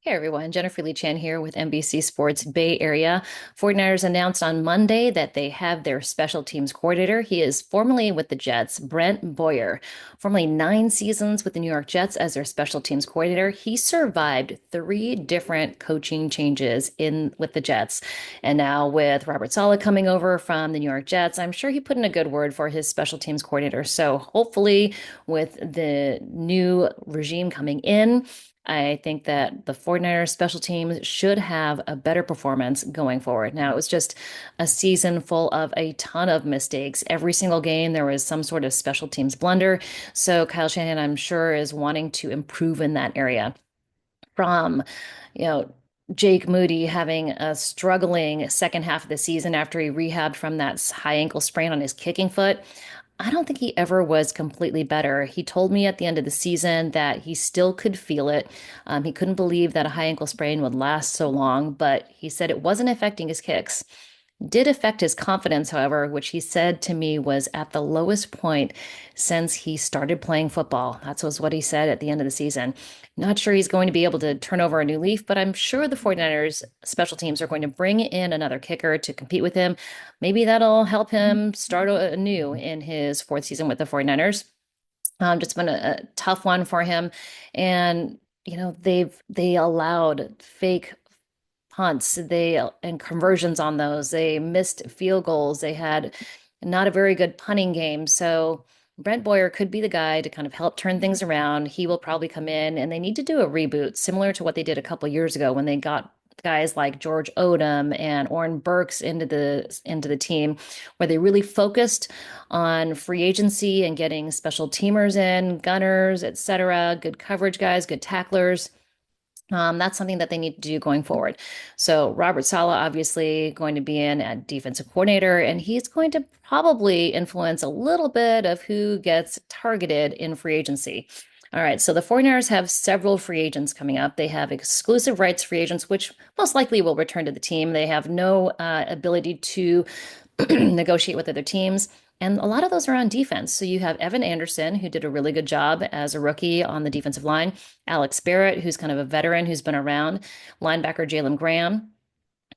Hey everyone, Jennifer Lee Chan here with NBC Sports Bay Area. 49ers announced on Monday that they have their special teams coordinator. He is formerly with the Jets, Brent Boyer. Formerly 9 seasons with the New York Jets as their special teams coordinator. He survived 3 different coaching changes in with the Jets. And now with Robert Saleh coming over from the New York Jets, I'm sure he put in a good word for his special teams coordinator. So hopefully with the new regime coming in, I think that the 49ers special teams should have a better performance going forward. Now, it was just a season full of a ton of mistakes. Every single game, there was some sort of special teams blunder. So Kyle Shanahan, I'm sure, is wanting to improve in that area. From, you know, Jake Moody having a struggling second half of the season after he rehabbed from that high ankle sprain on his kicking foot. I don't think he ever was completely better. He told me at the end of the season that he still could feel it. He couldn't believe that a high ankle sprain would last so long, but he said it wasn't affecting his kicks. Did affect his confidence, however, which he said to me was at the lowest point since he started playing football. That was what he said at the end of the season. Not sure he's going to be able to turn over a new leaf, but I'm sure the 49ers special teams are going to bring in another kicker to compete with him. Maybe that'll help him start anew in his 4th season with the 49ers. Just been a tough one for him. And they allowed fake punts, and conversions on those. They missed field goals. They had not a very good punting game. So Brent Boyer could be the guy to kind of help turn things around. He will probably come in and they need to do a reboot similar to what they did a couple years ago when they got guys like George Odom and Oren Burks into the team, where they really focused on free agency and getting special teamers in, gunners, etc., good coverage guys, good tacklers. That's something that they need to do going forward. So Robert Saleh obviously going to be in at defensive coordinator, and he's going to probably influence a little bit of who gets targeted in free agency. All right, so the 49ers have several free agents coming up. They have exclusive rights free agents, which most likely will return to the team. They have no ability to negotiate with other teams. And a lot of those are on defense. So you have Evan Anderson, who did a really good job as a rookie on the defensive line, Alex Barrett, who's kind of a veteran who's been around, linebacker Jalen Graham,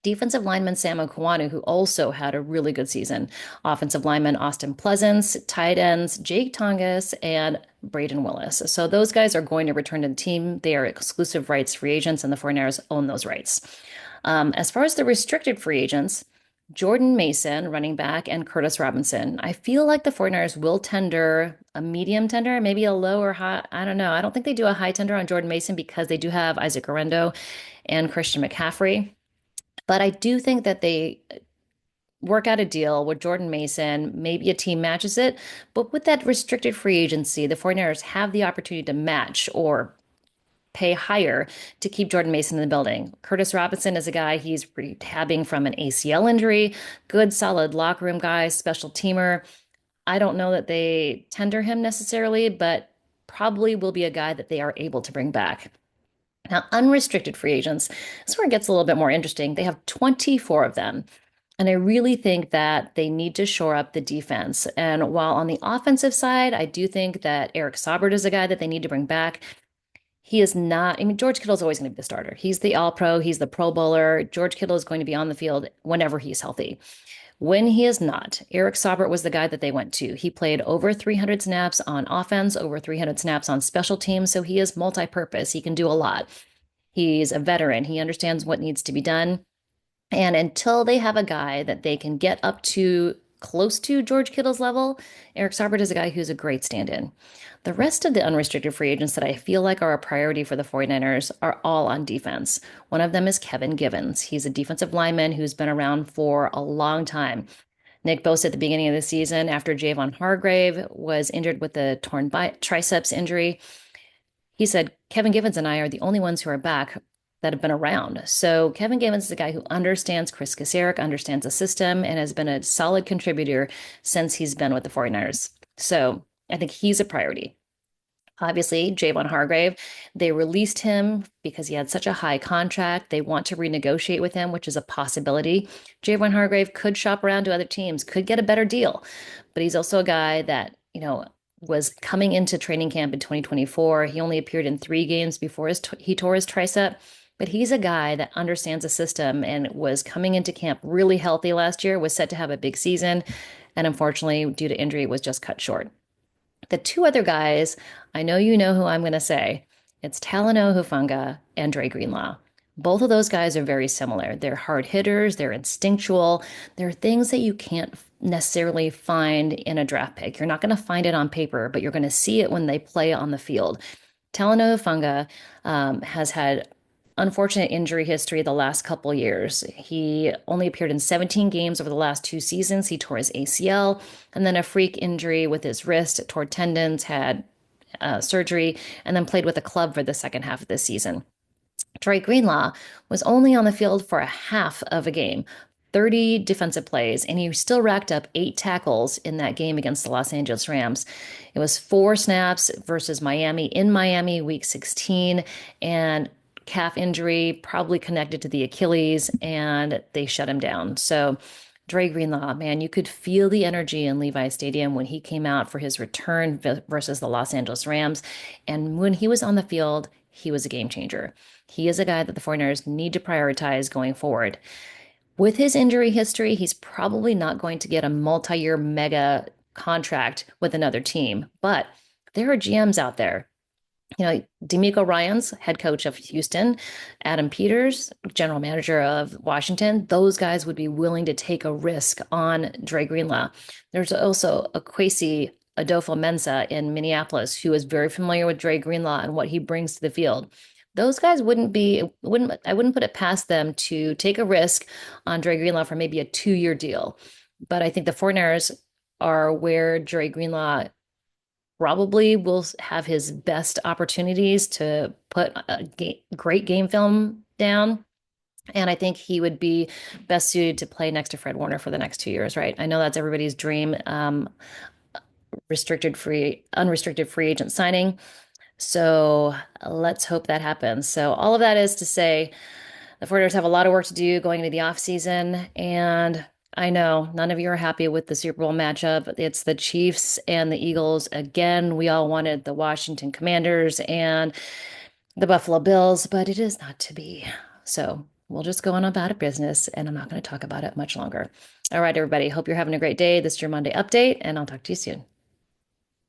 defensive lineman Sam Okawanu, who also had a really good season, offensive lineman Austin Pleasance, tight ends Jake Tongas, and Braden Willis. So those guys are going to return to the team. They are exclusive rights free agents, and the 49ers own those rights. As far as the restricted free agents, Jordan Mason, running back, and Curtis Robinson. I feel like the 49ers will tender a medium tender, maybe a low or high. I don't know. I don't think they do a high tender on Jordan Mason because they do have Isaac Guerendo and Christian McCaffrey. But I do think that they work out a deal with Jordan Mason. Maybe a team matches it. But with that restricted free agency, the 49ers have the opportunity to match or pay higher to keep Jordan Mason in the building. Curtis Robinson is a guy, he's rehabbing from an ACL injury, good, solid locker room guy, special teamer. I don't know that they tender him necessarily, but probably will be a guy that they are able to bring back. Now, unrestricted free agents, this is where it gets a little bit more interesting. They have 24 of them. And I really think that they need to shore up the defense. And while on the offensive side, I do think that Eric Saubert is a guy that they need to bring back. He is not, I mean, George Kittle is always going to be the starter. He's the all pro, he's the pro bowler. George Kittle is going to be on the field whenever he's healthy. When he is not, Eric Saubert was the guy that they went to. He played over 300 snaps on offense, over 300 snaps on special teams. So he is multi purpose. He can do a lot. He's a veteran. He understands what needs to be done. And until they have a guy that they can get up to close to George Kittle's level, Eric Saubert is a guy who's a great stand in. The rest of the unrestricted free agents that I feel like are a priority for the 49ers are all on defense. One of them is Kevin Givens. He's a defensive lineman who's been around for a long time. Nick Bosa at the beginning of the season, after Javon Hargrave was injured with a torn triceps injury, he said, Kevin Givens and I are the only ones who are back that have been around. So Kevin Givens is a guy who understands Chris Kasarik, understands the system, and has been a solid contributor since he's been with the 49ers. So I think he's a priority. Obviously, Javon Hargrave, they released him because he had such a high contract. They want to renegotiate with him, which is a possibility. Javon Hargrave could shop around to other teams, could get a better deal. But he's also a guy that, was coming into training camp in 2024. He only appeared in 3 games before he tore his tricep, but he's a guy that understands the system and was coming into camp really healthy last year, was set to have a big season, and unfortunately, due to injury, was just cut short. The two other guys, I know you know who I'm going to say. It's Talanoa Hufanga and Dre Greenlaw. Both of those guys are very similar. They're hard hitters, they're instinctual. They're things that you can't necessarily find in a draft pick. You're not going to find it on paper, but you're going to see it when they play on the field. Talanoa Hufanga has had unfortunate injury history the last couple years. He only appeared in 17 games over the last 2 seasons. He tore his ACL and then a freak injury with his wrist, tore tendons, had surgery, and then played with a club for the second half of this season. Troy Greenlaw was only on the field for a half of a game, 30 defensive plays, and he still racked up 8 tackles in that game against the Los Angeles Rams. It was 4 snaps versus Miami in Miami, week 16, and calf injury, probably connected to the Achilles, and they shut him down. So, Dre Greenlaw, man, you could feel the energy in Levi Stadium when he came out for his return versus the Los Angeles Rams. And when he was on the field, he was a game changer. He is a guy that the 49ers need to prioritize going forward. With his injury history, he's probably not going to get a multi-year mega contract with another team, but there are GMs out there. D'Amico Ryans, head coach of Houston, Adam Peters, general manager of Washington, those guys would be willing to take a risk on Dre Greenlaw. There's also a Kwesi Adolfo-Mensah in Minneapolis who is very familiar with Dre Greenlaw and what he brings to the field. Those guys I wouldn't put it past them to take a risk on Dre Greenlaw for maybe a 2-year deal. But I think the 49ers are where Dre Greenlaw probably will have his best opportunities to put a great game film down. And I think he would be best suited to play next to Fred Warner for the next 2 years, right? I know that's everybody's dream. Unrestricted free agent signing. So let's hope that happens. So all of that is to say, the 49ers have a lot of work to do going into the offseason. And I know none of you are happy with the Super Bowl matchup. It's the Chiefs and the Eagles. Again, we all wanted the Washington Commanders and the Buffalo Bills, but it is not to be. So we'll just go on about business, and I'm not going to talk about it much longer. All right, everybody. Hope you're having a great day. This is your Monday update, and I'll talk to you soon.